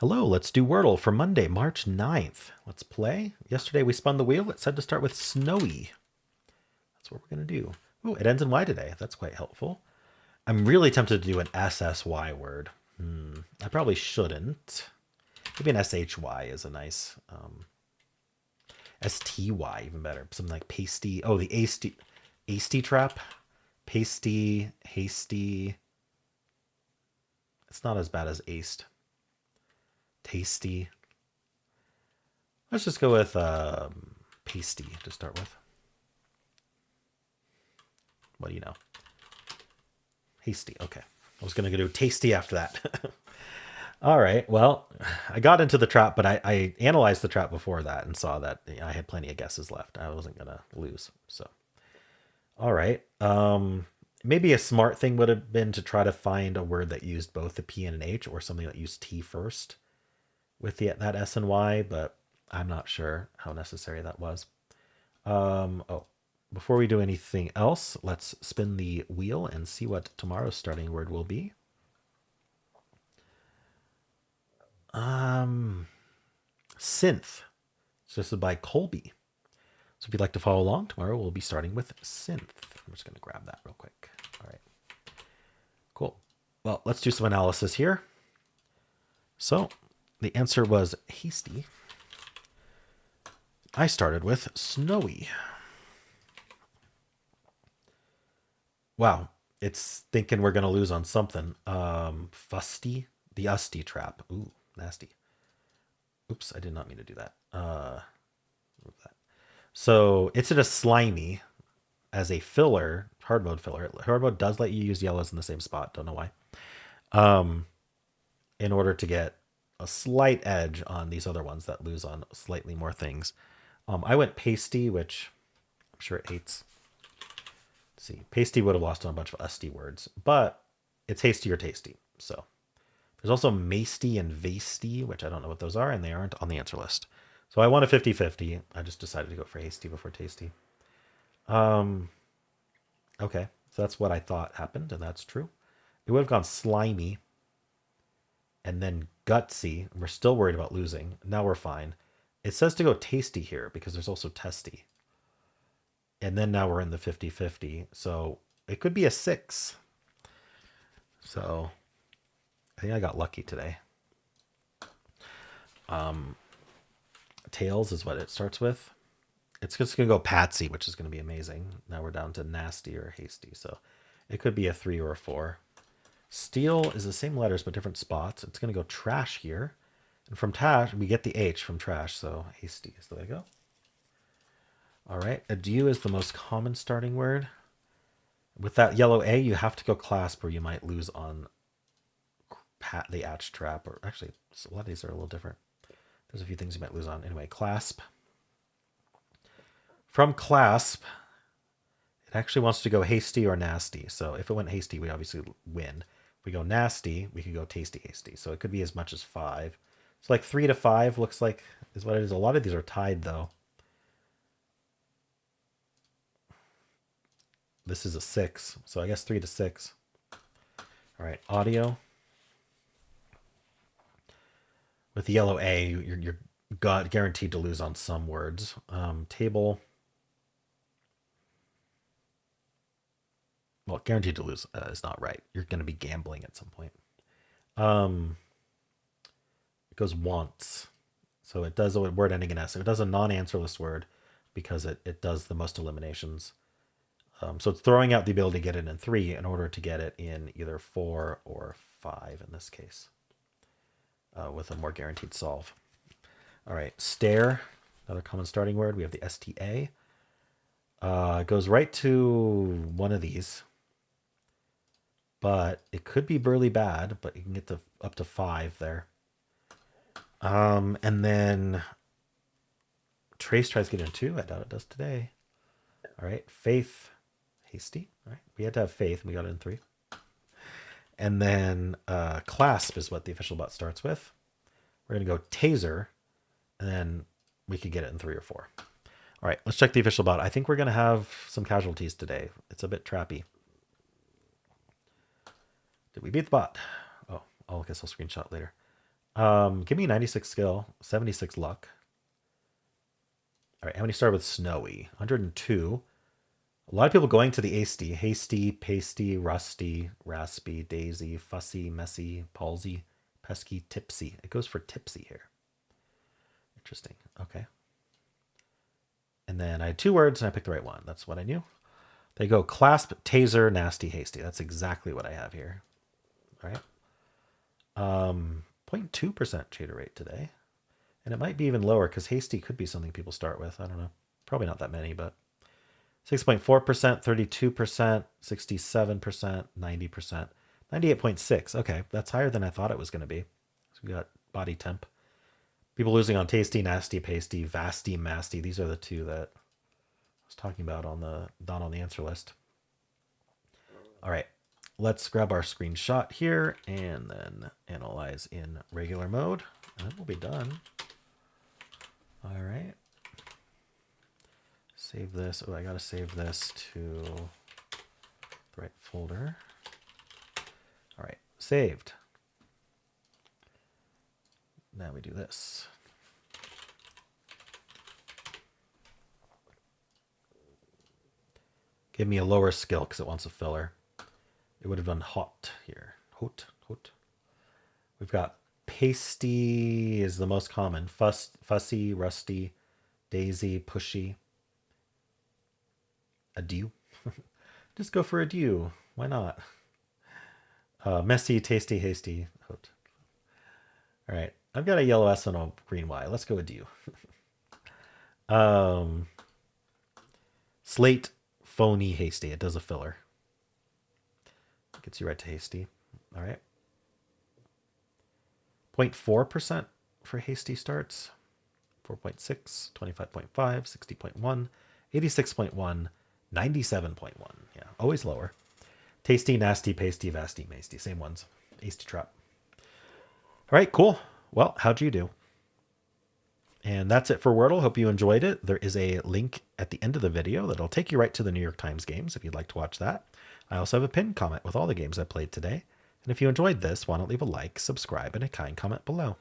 Hello, let's do Wordle for Monday, March 9th. Let's play. Yesterday we spun the wheel. It said to start with snowy. That's what we're going to do. Oh, it ends in Y today. That's quite helpful. I'm really tempted to do an SSY word. I probably shouldn't. Maybe an SHY is a nice STY, even better. Something like pasty. Oh, the hasty trap. Pasty, hasty. It's not as bad as aced. Tasty. Let's just go with pasty to start with. What do you know? Hasty. Okay. I was going to do tasty after that. All right. Well, I got into the trap, but I analyzed the trap before that and saw that I had plenty of guesses left. I wasn't going to lose. So, all right. Maybe a smart thing would have been to try to find a word that used both the P and an H, or something that used T first with that S and Y, but I'm not sure how necessary that was. Oh, before we do anything else, let's spin the wheel and see what tomorrow's starting word will be. Synth. So this is by Colby. So if you'd like to follow along, tomorrow we'll be starting with synth. I'm just going to grab that real quick. All right. Cool. Well, let's do some analysis here. So the answer was hasty. I started with snowy. Wow, it's thinking we're gonna lose on something. Fusty, the usty trap. Ooh, nasty. Oops, I did not mean to do that. Move that. So it's in a slimy as a filler, hard mode filler. Hard mode does let you use yellows in the same spot. Don't know why. In order to get a slight edge on these other ones that lose on slightly more things. I went pasty, which I'm sure it hates. Let's see, pasty would have lost on a bunch of usty words, but it's hasty or tasty. So there's also masty and vasty, which I don't know what those are, and they aren't on the answer list. So I won a 50-50. I just decided to go for hasty before tasty. Okay, so that's what I thought happened, and that's true. It would have gone slimy and then gutsy. We're still worried about losing. Now we're fine. It says to go tasty here because there's also testy. And then now we're in the 50-50. So it could be a 6. So I think I got lucky today. Tails is what it starts with. It's just going to go patsy, which is going to be amazing. Now we're down to nasty or hasty. So it could be a 3 or a 4. Steel is the same letters but different spots. It's going to go trash here. And from trash, we get the H from trash. So hasty is the way to go. All right. Adieu is the most common starting word. With that yellow A, you have to go clasp, or you might lose on the atch trap. Or actually, a lot of these are a little different. There's a few things you might lose on. Anyway, clasp. From clasp, it actually wants to go hasty or nasty. So if it went hasty, we obviously win. If we go nasty, we could go tasty hasty. So it could be as much as 5. So like 3 to 5 looks like is what it is. A lot of these are tied though. This is a 6, so I guess 3 to 6. All right, audio. With the yellow A, you're guaranteed to lose on some words. Table. Well, guaranteed to lose is not right. You're going to be gambling at some point. It goes wants. So it does a word ending in S. So it does a non-answerless word because it does the most eliminations. So it's throwing out the ability to get it in 3 in order to get it in either 4 or 5 in this case, with a more guaranteed solve. All right, stare, another common starting word. We have the STA. It goes right to one of these, but it could be burly bad, but you can get to up to 5 there. And then trace tries to get in 2. I doubt it does today. All right, faith. Hasty. All right. We had to have faith, and we got it in 3. And then clasp is what the official bot starts with. We're going to go taser, and then we could get it in 3 or 4. All right, let's check the official bot. I think we're going to have some casualties today. It's a bit trappy. Did we beat the bot? Oh, I guess I'll screenshot later. Give me 96 skill, 76 luck. All right, how many start with snowy? 102. A lot of people going to the hasty. Hasty, pasty, rusty, raspy, daisy, fussy, messy, palsy, pesky, tipsy. It goes for tipsy here. Interesting. Okay. And then I had 2 words and I picked the right one. That's what I knew. They go clasp, taser, nasty, hasty. That's exactly what I have here. All right. 0.2% cheater rate today. And it might be even lower because hasty could be something people start with. I don't know. Probably not that many, but 6.4%, 32%, 67%, 90%, 98.6. Okay, that's higher than I thought it was going to be. So we got body temp. People losing on tasty, nasty, pasty, vasty, masty. These are the 2 that I was talking about on the not on the answer list. All right, let's grab our screenshot here and then analyze in regular mode. And we'll be done. All right. Save this. Oh, I got to save this to the right folder. All right, saved. Now we do this. Give me a lower skill because it wants a filler. It would have done hot here. Hot, hot. We've got pasty is the most common. Fussy, rusty, daisy, pushy. Adieu. Just go for adieu. Why not? Messy, tasty, hasty. Hot. All right. I've got a yellow S and a green Y. Let's go adieu. Slate, phony, hasty. It does a filler. Gets you right to hasty. All right. 0.4% for hasty starts. 4.6, 25.5, 60.1, 86.1, 97.1. Yeah, always lower. Tasty, nasty, pasty, vasty, masty. Same ones. Hasty trap. All right, cool. Well, how'd you do? And that's it for Wordle. Hope you enjoyed it. There is a link at the end of the video that'll take you right to the New York Times games if you'd like to watch that. I also have a pinned comment with all the games I played today. And if you enjoyed this, why don't leave a like, subscribe, and a kind comment below.